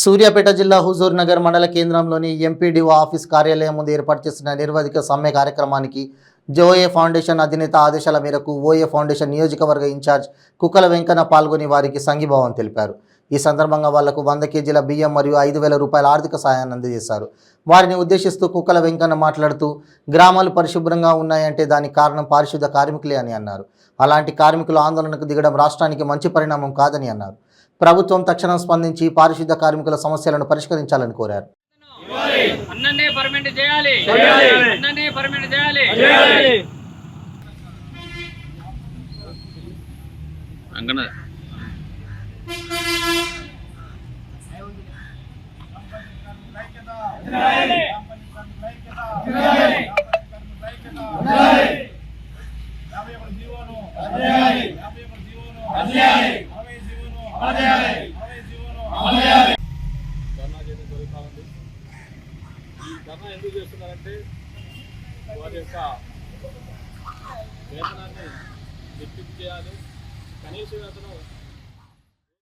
సూర్యాపేట జిల్లా హుజూర్ నగర్ మండల కేంద్రంలోని ఎంపీడీఓ ఆఫీస్ కార్యాలయం ముందు ఏర్పాటు చేసిన నిర్వధిక సమ్మె కార్యక్రమానికి జోఏ ఫౌండేషన్ అధినేత ఆదేశాల మేరకు ఓఏ ఫౌండేషన్ నియోజకవర్గ ఇన్ఛార్జ్ కుక్కల వెంకన్న పాల్గొని వారికి సంఘీభావం తెలిపారు. ఈ సందర్భంగా వాళ్లకు 100 కేజీల బియ్యం మరియు 5,000 రూపాయల ఆర్థిక సాయాన్ని అందజేశారు. వారిని ఉద్దేశిస్తూ కుక్కల వెంకన్న మాట్లాడుతూ గ్రామాలు పరిశుభ్రంగా ఉన్నాయంటే దానికి కారణం పారిశుద్ధ కార్మికులే అని అన్నారు. అలాంటి కార్మికులు ఆందోళనకు దిగడం రాష్ట్రానికి మంచి పరిణామం కాదని అన్నారు. ప్రభుత్వం తక్షణం స్పందించి పారిశుద్ధ కార్మికుల సమస్యలను పరిష్కరించాలని కోరారు. ధర్నా ఎందుకు చేస్తున్నారంటే వారి యొక్క వేతనాన్ని రెట్టింపు చేయాలి, కనీస వేతనం